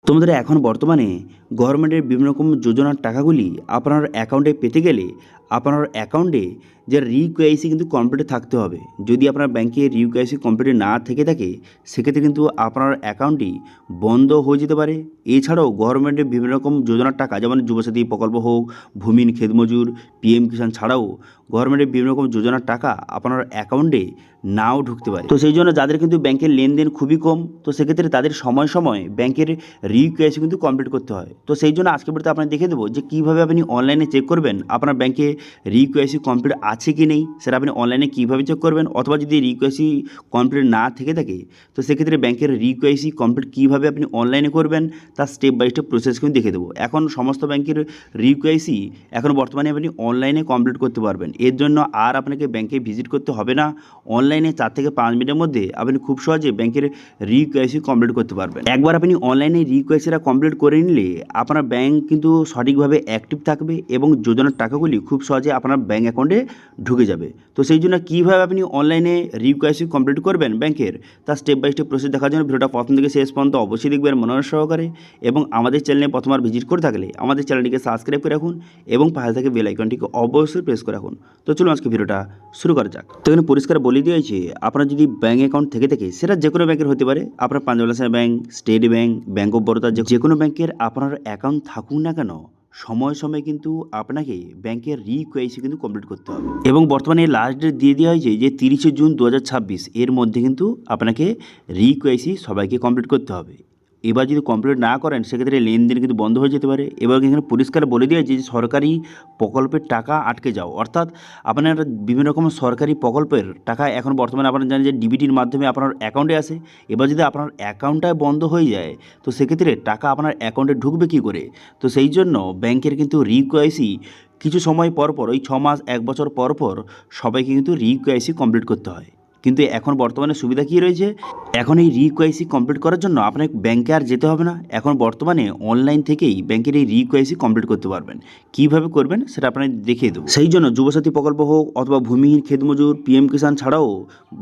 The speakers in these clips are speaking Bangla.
তোমাদের এখন বর্তমানে গভর্নমেন্টের বিভিন্ন রকম যোজনার টাকাগুলি আপনার অ্যাকাউন্টে পেতে গেলে আপনার অ্যাকাউন্টে যে রিকেওয়াইসি কিন্তু কমপ্লিট থাকতে হবে। যদি আপনার ব্যাংকে রিকেওয়াইসি কমপ্লিট না থেকে থাকে সেক্ষেত্রে কিন্তু আপনার অ্যাকাউন্টটি বন্ধ হয়ে যেতে পারে। এছাড়াও গভর্নমেন্টের বিভিন্ন রকম যোজনার টাকা যেমন যুবসাথী প্রকল্প হোক, ভূমিহীন খেতমজুর, পিএম কিষাণ ছাড়াও গভর্নমেন্টের বিভিন্ন রকম যোজনার টাকা আপনার অ্যাকাউন্টে নাও ঢুকতে পারে। তো সেই জন্য যাদের কিন্তু ব্যাংকের লেনদেন খুবই কম, তো সেক্ষেত্রে তাদের সময় সময় ব্যাংকের রিকেওয়াইসি কিন্তু কমপ্লিট করতে হয়। তো সেই জন্য আজকে ভিডিওতে আপনাকে দেখে দেবো যে কীভাবে আপনি অনলাইনে চেক করবেন আপনার ব্যাংকে রিকেওয়াইসি কমপ্লিট আছে কি নেই, সেটা আপনি অনলাইনে কীভাবে চেক করবেন। অথবা যদি রিকেওয়াইসি কমপ্লিট না থেকে থাকে তো সেক্ষেত্রে ব্যাংকের রিকেওয়াইসি কমপ্লিট কীভাবে আপনি অনলাইনে করবেন তার স্টেপ বাই স্টেপ প্রসেস কিন্তু দেখে দেবো। এখন সমস্ত ব্যাংকের রিকেওয়াইসি এখন বর্তমানে আপনি অনলাইনে কমপ্লিট করতে পারবেন। এর জন্য আর আপনাকে ব্যাংকে ভিজিট করতে হবে না। অনলাইনে 4 থেকে 5 মিনিটের মধ্যে আপনি খুব সহজে ব্যাংকের রিকেওয়াইসি কমপ্লিট করতে পারবেন। একবার আপনি অনলাইনে রিকেওয়াইসিটা কমপ্লিট করে নিলে আপনার ব্যাংক কিন্তু সঠিকভাবে অ্যাক্টিভ থাকবে এবং যোজনার টাকাগুলি খুব সহজে আপনার ব্যাংক অ্যাকাউন্টে ঢুকে যাবে। তো সেই জন্য কীভাবে আপনি অনলাইনে রিকেওয়াইসি কমপ্লিট করবেন ব্যাংকের তার স্টেপ বাই স্টেপ প্রসেস দেখার জন্য ভিডিওটা প্রথম থেকে শেষ পর্যন্ত অবশ্যই দেখবেন মনোযোগ সহকারে। এবং আমাদের চ্যানেলে প্রথমবার ভিজিট করে থাকলে আমাদের চ্যানেলটিকে সাবস্ক্রাইব করে রাখুন এবং পাশে থেকে বেল আইকনটিকে অবশ্যই প্রেস করে রাখুন। তো চলুন আজকে ভিডিওটা শুরু করা যাক। তো এখানে পরিষ্কার বলে দেওয়া হয়েছে আপনার যদি ব্যাংক অ্যাকাউন্ট থেকে থাকে সেটা যে কোনো ব্যাংকের হতে পারে, আপনার Punjab national bank, state bank, bank of Baroda, যে কোনো ব্যাংকের আপনার অ্যাকাউন্ট থাকুক না কেন সময় সময় কিন্তু আপনাকে ব্যাংকের রিকেওয়াইসি কিন্তু কমপ্লিট করতে হবে। এবং বর্তমানে লাস্ট ডেট দিয়ে দেওয়া হয়েছে যে 30শে জুন 2026 এর মধ্যে কিন্তু আপনাকে রিকেওয়াইসি সবাইকে কমপ্লিট করতে হবে। এবার যদি কমপ্লিট না করেন সেক্ষেত্রে লেনদেন কিন্তু বন্ধ হয়ে যেতে পারে। এবং এখানে পরিষ্কার বলে দিয়েছে যে সরকারি প্রকল্পের টাকা আটকে যাও, অর্থাৎ আপনার বিভিন্ন রকম সরকারি প্রকল্পের টাকা এখন বর্তমানে আপনারা জানেন যে ডিবিটির মাধ্যমে আপনার অ্যাকাউন্টে আসে। এবার যদি আপনার অ্যাকাউন্টটা বন্ধ হয়ে যায় তো সেক্ষেত্রে টাকা আপনার অ্যাকাউন্টে ঢুকবে কী করে। তো সেই জন্য ব্যাংকের কিন্তু রিকেওয়াইসি কিছু সময় পর পর, ওই 6 মাস 1 বছর পর পর সবাইকে কিন্তু রিকেওয়াইসি কমপ্লিট করতে হয়। কিন্তু এখন বর্তমানে সুবিধা কী রয়েছে, এখন এই রিকেওয়াইসি কমপ্লিট করার জন্য আপনাকে ব্যাংকে আর যেতে হবে না। এখন বর্তমানে অনলাইন থেকেই ব্যাংকের এই রিকেওয়াইসি কমপ্লিট করতে পারবেন। কীভাবে করবেন সেটা আপনাকে দেখিয়ে দেবো। সেই জন্য যুবসাথী প্রকল্প হোক অথবা ভূমিহীন খেতমজুর, পিএম কিষাণ ছাড়াও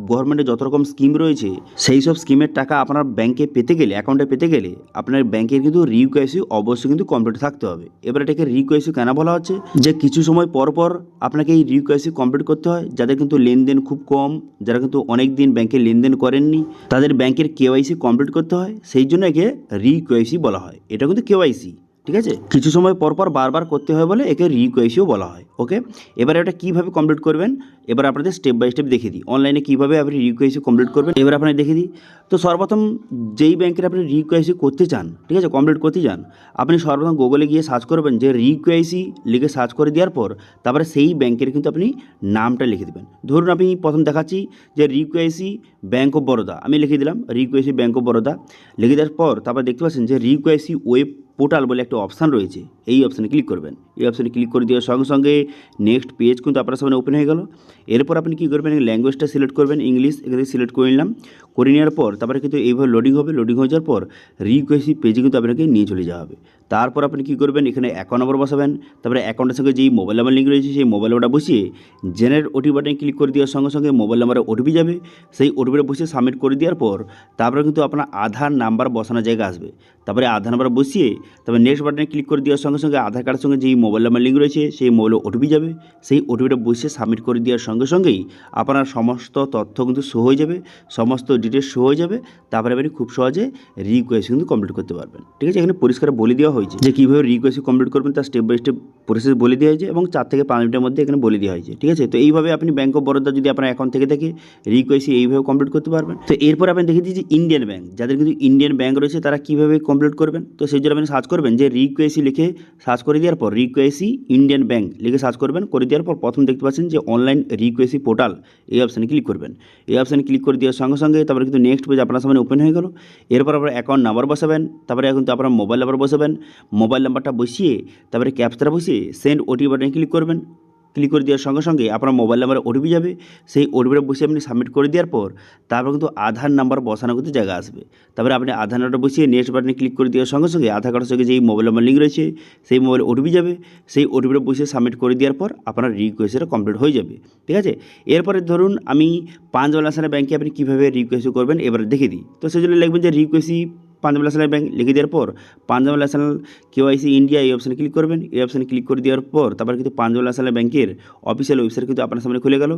গভর্নমেন্টের যত রকম স্কিম রয়েছে সেই সব স্কিমের টাকা আপনার ব্যাংকে পেতে গেলে, অ্যাকাউন্টে পেতে গেলে আপনার ব্যাংকের কিন্তু রিকেওয়াইসি অবশ্যই কিন্তু কমপ্লিট থাকতে হবে। এবার এটাকে রিকেওয়াইসি কেন বলা হচ্ছে, যে কিছু সময় পর পর আপনাকে এই রিকেওয়াইসি কমপ্লিট করতে হয়। যাদের কিন্তু লেনদেন খুব কম, যারা কিন্তু অনেক দিন ব্যাংকে লেনদেন করেননি তাদের ব্যাংকের কেওয়াইসি কমপ্লিট করতে হয়। সেই জন্য একে রিকেওয়াইসি বলা হয়। এটা কিন্তু কেওয়াইসি, ঠিক আছে, কিছু সময় পর পর বারবার করতে হয় বলে একে রিকেওয়াইসিও বলা হয়। ওকে, এবার এটা কীভাবে কমপ্লিট করবেন এবার আপনাদের স্টেপ বাই স্টেপ দেখিয়ে দিই। অনলাইনে কীভাবে আপনি রিকেওয়াইসি কমপ্লিট করবেন এবার আপনাকে দেখিয়ে দিই। তো সর্বপ্রথম যেই ব্যাংকের আপনি রিকেওয়াইসি করতে চান, ঠিক আছে, কমপ্লিট করতে চান, আপনি সর্বপ্রথম গুগলে গিয়ে সার্চ করবেন যে রিকেওয়াইসি লিখে সার্চ করে দেওয়ার পর তারপরে সেই ব্যাংকের কিন্তু আপনি নামটা লিখে দেবেন। ধরুন আমি প্রথম দেখাচ্ছি যে রিকেওয়াইসি ব্যাংক অফ বরোদা, আমি লিখে দিলাম রিকেওয়াইসি ব্যাংক অফ বরোদা। লিখে দেওয়ার পর তারপর দেখতে পাচ্ছেন যে রিকেওয়াইসি ওয়েব পোর্টাল বলে একটা অপশান রয়েছে, এই অপশানে ক্লিক করবেন। এই অপশানে ক্লিক করে দেওয়ার সঙ্গে সঙ্গে নেক্সট পেজ কিন্তু আপনার সামনে ওপেন হয়ে গেল। এরপর আপনি কী করবেন, ল্যাঙ্গুয়েজটা সিলেক্ট করবেন, ইংলিশ এখানে সিলেক্ট করে নিলাম। করে নেওয়ার পর তারপরে কিন্তু এইভাবে লোডিং হবে। লোডিং হয়ে যাওয়ার পর রিকেওয়াইসি পেজে কিন্তু আপনাকে নিয়ে চলে যাওয়া হবে। তারপর আপনি কী করবেন, এখানে অ্যাকাউন্ট নম্বর বসাবেন। তারপরে অ্যাকাউন্টের সঙ্গে যেই মোবাইল নাম্বার লিঙ্ক রয়েছে সেই মোবাইল নাম্বারটা বসিয়ে জেনারেট ওটিপি বাটনে ক্লিক করে দেওয়ার সঙ্গে সঙ্গে মোবাইল নাম্বারে ওটিপি যাবে। সেই ওটিপিটা বসিয়ে সাবমিট করে দেওয়ার পর তারপরে কিন্তু আপনার আধার নাম্বার বসানোর জায়গা আসবে। তারপরে আধার নাম্বার বসিয়ে তারপরে নেক্সট বাটনে ক্লিক করে দেওয়ার সঙ্গে সঙ্গে আধার কার্ডের সঙ্গে যেই মোবাইল নাম্বার লিঙ্ক রয়েছে সেই মোবাইলে ওটিপি যাবে। সেই ওটিপিটা বসিয়ে সাবমিট করে দেওয়ার সঙ্গে সঙ্গেই আপনার সমস্ত তথ্য কিন্তু শো হয়ে যাবে, সমস্ত ডিটেলস শো হয়ে যাবে। তারপরে আপনি খুব সহজে রিকোয়েস্ট কিন্তু কমপ্লিট করতে পারবেন। ঠিক আছে, এখানে পরিষ্কার বলে দেওয়া হয়েছে যে কীভাবে রিকোয়েস্ট কমপ্লিট করবেন তার স্টেপ বাই স্টেপ প্রসেস বলে দেওয়া হয়েছে এবং 4 থেকে 5 মিনিটের মধ্যে এখানে বলে দেওয়া হয়েছে। ঠিক আছে, তো এইভাবে আপনি ব্যাংক অফ বরোদা যদি আপনার অ্যাকাউন্ট থেকে থাকে রিকোয়েস্ট এইভাবে কমপ্লিট করতে পারবেন। তো এরপর আপনি দেখে দিচ্ছি ইন্ডিয়ান ব্যাংক, যাদের কিন্তু ইন্ডিয়ান ব্যাংক রয়েছে তারা কীভাবে কমপ্লিট করবেন। তো সেই জন্য আপনি সার্চ করবেন যে রিকোয়েস্ট লিখে সার্চ করে দেওয়ার পর রিকোয়েস্ট ইন্ডিয়ান ব্যাংক লিখে সার্চ করবেন। করে দেওয়ার পর প্রথম দেখতে পাচ্ছেন যে অনলাইন রিকোয়েস্ট পোর্টাল, এই অপশানে ক্লিক করবেন। এই অপশানে ক্লিক করে দেওয়ার সঙ্গে সঙ্গে তারপরে কিন্তু নেক্সট পেজ আপনার সামনে ওপেন হয়ে গেল। এরপর আপনার অ্যাকাউন্ট নাম্বার বসাবেন, তারপরে কিন্তু আপনার মোবাইল নাম্বার বসাবেন। মোবাইল নাম্বারটা বসিয়ে তারপরে ক্যাপচাটা বসিয়ে সেন্ড ওটিপি বাটনে ক্লিক করবেন। ক্লিক করে দেওয়ার সঙ্গে সঙ্গে আপনার মোবাইল নাম্বারে ওটিপি যাবে। সেই ওটিপিটা বসিয়ে আপনি সাবমিট করে দেওয়ার পর তারপর কিন্তু আধার নাম্বার বসানো কিন্তু জায়গা আসবে। তারপরে আপনি আধার নাম্বারটা বসিয়ে নেক্সট বাটনে ক্লিক করে দেওয়ার সঙ্গে সঙ্গে আধার কার্ডের সঙ্গে যেই মোবাইল নাম্বার লিঙ্ক রয়েছে সেই মোবাইলে ওটিপি যাবে। সেই ওটিপিটা বসিয়ে সাবমিট করে দেওয়ার পর আপনার রিকোয়েস্টটা কমপ্লিট হয়ে যাবে। ঠিক আছে, এরপরে ধরুন আমি পাঞ্জাব ন্যাশনাল ব্যাংকে আপনি কীভাবে রিকোয়েস্ট করবেন এবার দেখে দিই। তো সেই জন্য লিখবেন যে রিকোয়েস্ট পাঞ্জাব ন্যাশনাল ব্যাঙ্ক লিখে দেওয়ার পর পাঞ্জাব ন্যাশনাল কেওয়াইসি ইন্ডিয়া এই অপশানে ক্লিক করবেন। এই অপশানে ক্লিক করে দেওয়ার পর তারপর কিন্তু পাঞ্জাব ন্যাশনাল ব্যাঙ্কের অফিসিয়াল ওয়েবসাইট কিন্তু আপনার সামনে খুলে গেল।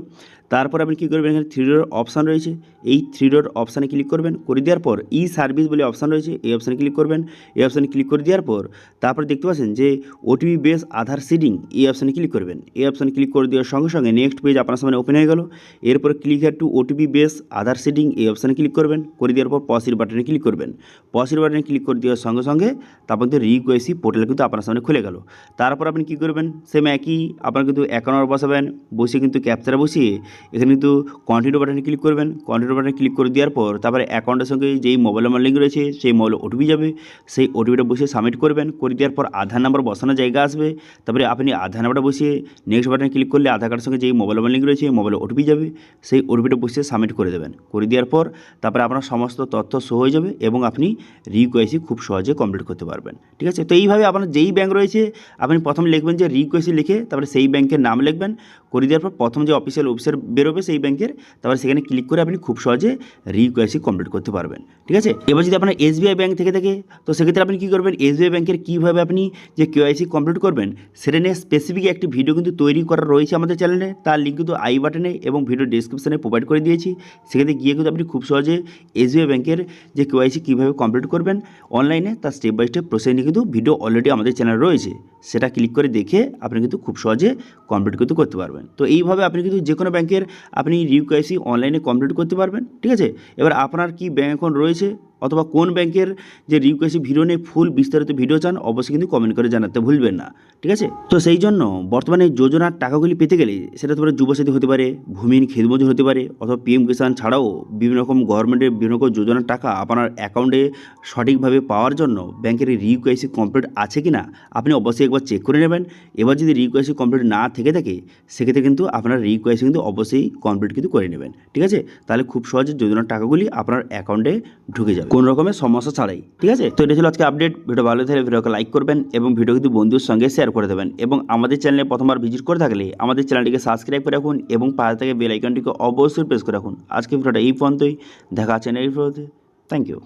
তারপর আপনি কী করবেন, এখানে 3 ডট অপশান রয়েছে, এই 3 ডট অপশানে ক্লিক করবেন। করে দেওয়ার পর ই সার্ভিস বলে অপশান রয়েছে, এই অপশানে ক্লিক করবেন। এই অপশানে ক্লিক করে দেওয়ার পর তারপর দেখতে পাচ্ছেন যে ওটিপি বেস আধার সিডিং, এই অপশানে ক্লিক করবেন। এই অপশানে ক্লিক করে দেওয়ার সঙ্গে সঙ্গে নেক্সট পেজ আপনার সামনে ওপেন হয়ে গেল। এরপর click here two OTP base Aadhaar seeding, এই অপশানে ক্লিক করবেন। করে দেওয়ার পর পসির বাটনে ক্লিক করবেন। পসির বাটনে ক্লিক করে দেওয়ার সঙ্গে সঙ্গে তারপর কিন্তু রিকোয়েসি পোর্টাল কিন্তু আপনার সামনে খুলে গেল। তারপর আপনি কী করবেন, সেম একই আপনার কিন্তু অ্যাকাউন্ট বসাবেন, বসিয়ে কিন্তু ক্যাপচারা বসিয়ে এখানে কিন্তু কন্টিনিউ বাটনে ক্লিক করবেন। কন্টিনিউ বাটনে ক্লিক করে দেওয়ার পর তারপরে অ্যাকাউন্টের সঙ্গে যেই মোবাইল নাম্বার লিঙ্ক রয়েছে সেই মোবাইলে ওটিপি যাবে, সেই ওটিপিটা বসিয়ে সাবমিট করবেন। করে দেওয়ার পর আধার নাম্বার বসানোর জায়গা আসবে, তারপরে আপনি আধার নাম্বারটা বসিয়ে নেক্সট বাটনে ক্লিক করলে আধার কার্ডের সঙ্গে যেই মোবাইল নাম্বার লিঙ্ক রয়েছে মোবাইলে ওটিপি যাবে, সেই ওটিপিটা বসিয়ে সাবমিট করে দেবেন। করে দেওয়ার পর তারপরে আপনার সমস্ত তথ্য শো হয়ে যাবে এবং আপনি রিকোয়েসি খুব সহজে কমপ্লিট করতে পারবেন। ঠিক আছে, তো এইভাবে আপনার যেই ব্যাঙ্ক রয়েছে আপনি প্রথম লিখবেন যে রিকোয়েসি, লিখে তারপরে সেই ব্যাঙ্কের নাম লিখবেন। করে দেওয়ার পর প্রথম যে অফিসিয়াল ওয়েবসাইট বেরোবে সেই ব্যাঙ্কের, তারপরে সেখানে ক্লিক করে আপনি খুব সহজে রিকোয়েসি কমপ্লিট করতে পারবেন। ঠিক আছে, এবার যদি আপনার এসবিআই ব্যাঙ্ক থেকে থাকে তো সেক্ষেত্রে আপনি কী করবেন, এসবিআই ব্যাঙ্কের কীভাবে আপনি যে কেওয়াইসি কমপ্লিট করবেন সেটা নিয়ে স্পেসিফিক একটি ভিডিও কিন্তু তৈরি করা রয়েছে আমাদের চ্যানেলে, তার লিঙ্ক কিন্তু আই বাটনে এবং ভিডিও ডিসক্রিপশনে প্রোভাইড করে দিয়েছি। সেক্ষেত্রে গিয়ে কিন্তু আপনি খুব সহজে এসবিআই ব্যাঙ্কের যে কেওয়াইসি কীভাবে কমপ্লিট করবেন অনলাইনে তার স্টেপ বাই স্টেপ প্রসেস নিয়ে কিন্তু ভিডিও অলরেডি আমাদের চ্যানেলে রয়েছে, সেটা ক্লিক করে দেখে আপনি কিন্তু খুব সহজে কমপ্লিট করতে পারবেন। তো এইভাবে আপনি কিন্তু যে কোনো ব্যাঙ্কের আপনি রিকোয়েসি অনলাইনে কমপ্লিট করতে পারবেন। ঠিক আছে, এবার আপনার কি ব্যাঙ্ক অ্যাকাউন্ট রয়েছে অথবা কোন ব্যাংকের যে রিকোয়েসি ভিডিও নিয়ে ফুল বিস্তারিত ভিডিও চান অবশ্যই কিন্তু কমেন্ট করে জানাতে ভুলবেন না। ঠিক আছে, তো সেই জন্য বর্তমানে যোজনার টাকাগুলি পেতে গেলে সেটা তোমার যুবসাথী হতে পারে, ভূমিহীন খেতমজুর হতে পারে, অথবা পিএম কিষাণ ছাড়াও বিভিন্ন রকম গভর্নমেন্টের বিভিন্ন রকম যোজনার টাকা আপনার অ্যাকাউন্টে সঠিকভাবে পাওয়ার জন্য ব্যাংকের রিকোয়েসি কমপ্লিট আছে কি না আপনি অবশ্যই একবার চেক করে নেবেন। এবার যদি রিকোয়েসি কমপ্লিট না থেকে থাকে সেক্ষেত্রে কিন্তু আপনার রিকোয়েসি কিন্তু অবশ্যই কমপ্লিট কিন্তু করে নেবেন। ঠিক আছে, তাহলে খুব সহজে যোজনার টাকাগুলি আপনার অ্যাকাউন্টে ঢুকে যাবে কোনো রকমের সমস্যা ছাড়াই। ঠিক আছে, তো এটা ছিল আজকে আপডেট। ভিডিও ভালো থাকলে ভিডিওকে লাইক করবেন এবং ভিডিও কিন্তু বন্ধুর সঙ্গে শেয়ার করে দেবেন, এবং আমাদের চ্যানেলে প্রথমবার ভিজিট করে থাকলে আমাদের চ্যানেলটিকে সাবস্ক্রাইব করে রাখুন এবং পাশে থেকে বেল আইকনটিকে অবশ্যই প্রেস করে রাখুন। আজকে ভিডিওটা এই পর্যন্তই, দেখা আছে নেক্সট ভিডিওতে। Thank you.